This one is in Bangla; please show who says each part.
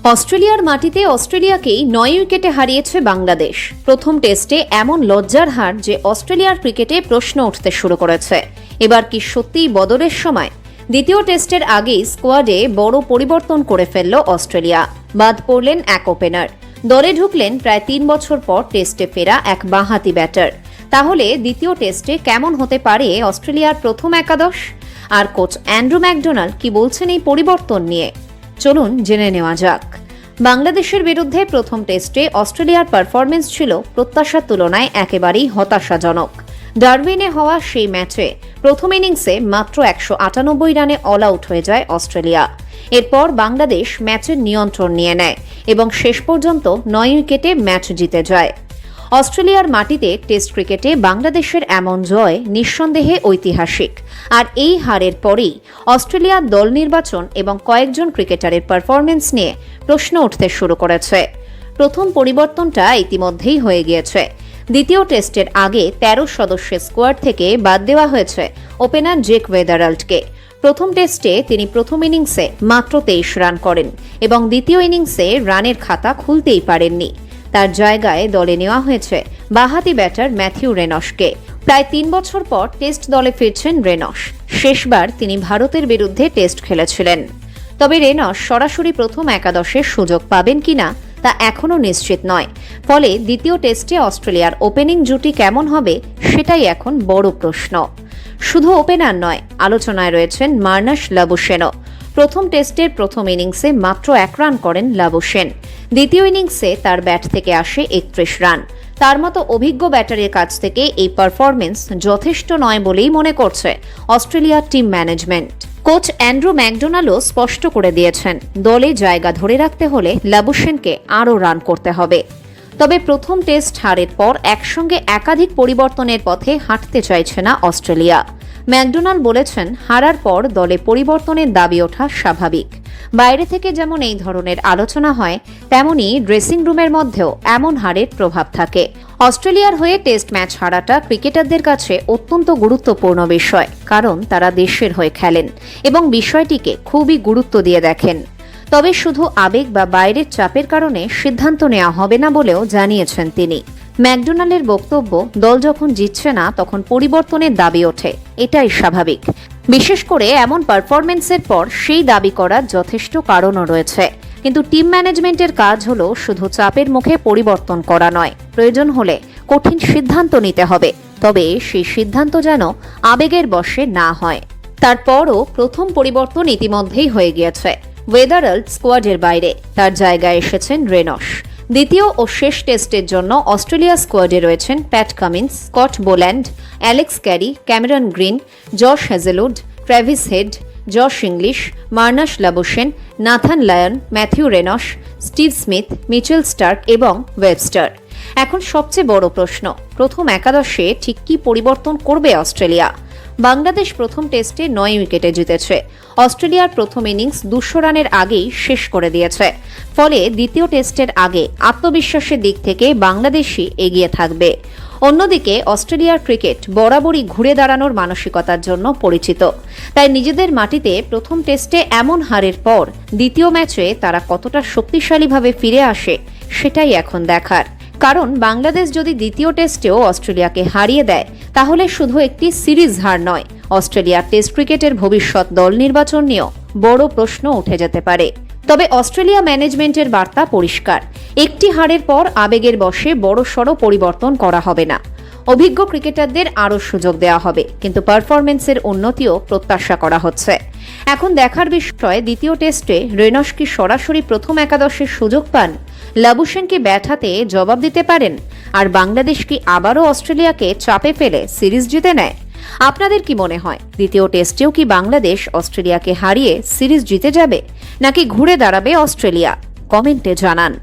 Speaker 1: অস্ট্রেলিয়ার মাটিতে অস্ট্রেলিয়াকেই 9 উইকেটে হারিয়েছে বাংলাদেশ। প্রথম টেস্টে এমন লজ্জার হার যে অস্ট্রেলিয়ার ক্রিকেটে প্রশ্ন উঠতে শুরু করেছে, এবার কি সত্যিই বদলের সময়? দ্বিতীয় টেস্টের আগেই স্কোয়াডে বড় পরিবর্তন করে ফেলল অস্ট্রেলিয়া। বাদ পড়লেন এক ওপেনার, দলে ঢুকলেন প্রায় 3 বছর পর টেস্টে ফেরা এক বাঁহাতি ব্যাটার। তাহলে দ্বিতীয় টেস্টে কেমন হতে পারে অস্ট্রেলিয়ার প্রথম একাদশ? আর কোচ অ্যান্ড্রু ম্যাকডোনাল্ড কি বলছেন এই পরিবর্তন নিয়ে? চলুন জেনে নেওয়া যাক। বাংলাদেশের বিরুদ্ধে প্রথম টেস্টে অস্ট্রেলিয়ার পারফরমেন্স ছিল প্রত্যাশার তুলনায় একেবারেই হতাশাজনক। ডারউইনে হওয়া সেই ম্যাচে প্রথম ইনিংসে মাত্র 198 রানে অল আউট হয়ে যায় অস্ট্রেলিয়া। এরপর বাংলাদেশ ম্যাচের নিয়ন্ত্রণ নিয়ে নেয় এবং শেষ পর্যন্ত 9 উইকেটে ম্যাচ জিতে যায়। অস্ট্রেলিয়ার মাটিতে টেস্ট ক্রিকেটে বাংলাদেশের এমন জয় নিঃসন্দেহে ঐতিহাসিক। আর এই হারের পরেই অস্ট্রেলিয়ার দল নির্বাচন এবং কয়েকজন ক্রিকেটারের পারফরমেন্স নিয়ে প্রশ্ন উঠতে শুরু করেছে। প্রথম পরিবর্তনটা ইতিমধ্যেই হয়ে গিয়েছে। দ্বিতীয় টেস্টের আগে 13 সদস্যের স্কোয়াড থেকে বাদ দেওয়া হয়েছে ওপেনার জেক ওয়েদারাল্ডকে। প্রথম টেস্টে তিনি প্রথম ইনিংসে মাত্র 23 রান করেন এবং দ্বিতীয় ইনিংসে রানের খাতা খুলতেই পারেননি। তার জায়গায় দলে নেওয়া হয়েছে বাঁহাতি ব্যাটার ম্যাথিউ রেনশকে। প্রায় 3 বছর পর টেস্ট দলে ফিরছেন রেনশ। শেষবার তিনি ভারতের বিরুদ্ধে টেস্ট খেলেছিলেন। তবে রেনশ সরাসরি প্রথম একাদশের সুযোগ পাবেন কিনা তা এখনও নিশ্চিত নয়। ফলে দ্বিতীয় টেস্টে অস্ট্রেলিয়ার ওপেনিং জুটি কেমন হবে সেটাই এখন বড় প্রশ্ন। শুধু ওপেনার নয়, আলোচনায় রয়েছেন মার্নাস লাবুশেনও। প্রথম টেস্টের প্রথম ইনিংসে মাত্র 1 রান করেন লাবুশেন। দ্বিতীয় ইনিংসে তার ব্যাট থেকে আসে 31 রান। তার মতো অভিজ্ঞ ব্যাটারের কাছ থেকে এই পারফরমেন্স যথেষ্ট নয় বলেই মনে করছে অস্ট্রেলিয়ার টিম ম্যানেজমেন্ট। কোচ অ্যান্ড্রু ম্যাকডোনাল্ডও স্পষ্ট করে দিয়েছেন, দলে জায়গা ধরে রাখতে হলে লাবুশেনকে আরও রান করতে হবে। তবে প্রথম টেস্ট হারের পর একসঙ্গে একাধিক পরিবর্তনের পথে হাঁটতে চাইছে না অস্ট্রেলিয়া। ম্যাকডোনাল্ড বলেছেন, হারার পর দলে পরিবর্তনের দাবি ওঠা স্বাভাবিক। বাইরে থেকে যেমন এই ধরনের আলোচনা হয়, তেমনি ড্রেসিং রুমের মধ্যেও এমন হারের প্রভাব থাকে। অস্ট্রেলিয়ার হয়ে টেস্ট ম্যাচ হারাটা ক্রিকেটারদের কাছে অত্যন্ত গুরুত্বপূর্ণ বিষয়, কারণ তারা দেশের হয়ে খেলেন এবং বিষয়টিকে খুবই গুরুত্ব দিয়ে দেখেন। তবে শুধু আবেগ বা বাইরের চাপের কারণে সিদ্ধান্ত নেওয়া হবে না বলেও জানিয়েছেন তিনি। ম্যাকডোনাল্ডের বক্তব্য, দল যখন জিতছে না তখন পরিবর্তনের দাবি ওঠে, এটাই স্বাভাবিক। বিশেষ করে এমন পারফরমেন্সের পর সেই দাবি করার যথেষ্ট কারণও রয়েছে। কিন্তু টিম ম্যানেজমেন্টের কাজ হলো শুধু চাপের মুখে পরিবর্তন করা নয়, প্রয়োজন হলে কঠিন সিদ্ধান্ত নিতে হবে। তবে সেই সিদ্ধান্ত যেন আবেগের বশে না হয়। তারপরও প্রথম পরিবর্তন ইতিমধ্যেই হয়ে গিয়েছে। ওয়েদারাল্ড স্কোয়াডের বাইরে, তার জায়গায় এসেছেন রেনশ। দ্বিতীয় ও শেষ টেস্টের জন্য অস্ট্রেলিয়া স্কোয়াডে রয়েছেন Pat Cummins, Scott Boland, Alex Carey, Cameron Green, Josh Hazlewood, Travis Head, Josh Inglis, Marnus Labuschagne, Nathan Lyon, Matthew Renshaw, Steve Smith, Mitchell Starc এবং ওয়েবস্টার। এখন সবচেয়ে বড় প্রশ্ন, প্রথম একাদশে ঠিক কী পরিবর্তন করবে অস্ট্রেলিয়া? বাংলাদেশ প্রথম টেস্টে 9 উইকেটে জিতেছে। অস্ট্রেলিয়ার প্রথম ইনিংস 200 রানের আগেই শেষ করে দিয়েছে। ফলে দ্বিতীয় টেস্টের আগে আত্মবিশ্বাসের দিক থেকে বাংলাদেশই এগিয়ে থাকবে। অন্যদিকে অস্ট্রেলিয়ার ক্রিকেট বরাবরই ঘুরে দাঁড়ানোর মানসিকতার জন্য পরিচিত। তাই নিজেদের মাটিতে প্রথম টেস্টে এমন হারের পর দ্বিতীয় ম্যাচে তারা কতটা শক্তিশালীভাবে ফিরে আসে সেটাই এখন দেখার। কারণ বাংলাদেশ যদি দ্বিতীয় টেস্টেও অস্ট্রেলিয়াকে হারিয়ে দেয়, তাহলে শুধু একটি সিরিজ হার নয়, অস্ট্রেলিয়ার টেস্ট ক্রিকেটের ভবিষ্যৎ দল নির্বাচন নিয়েও বড় প্রশ্ন উঠে যেতে পারে। তবে অস্ট্রেলিয়া ম্যানেজমেন্টের বার্তা পরিষ্কার, একটি হারের পর আবেগের বশে বড়সড় পরিবর্তন করা হবে না। অভিজ্ঞ ক্রিকেটারদের আরও সুযোগ দেওয়া হবে, কিন্তু পারফরমেন্সের উন্নতিও প্রত্যাশা করা হচ্ছে। এখন দেখার বিষয়, দ্বিতীয় টেস্টে রেনশ কি সরাসরি প্রথম একাদশের সুযোগ পান? লাবুশেন কি ব্যাট হাতে জবাব দিতে পারেন? আর বাংলাদেশ কি আবারও অস্ট্রেলিয়াকে চাপে ফেলে সিরিজ জিতে নেয়? আপনাদের কি মনে হয়, দ্বিতীয় টেস্টেও কি বাংলাদেশ অস্ট্রেলিয়াকে হারিয়ে সিরিজ জিতে যাবে, নাকি ঘুরে দাঁড়াবে অস্ট্রেলিয়া? কমেন্টে জানান।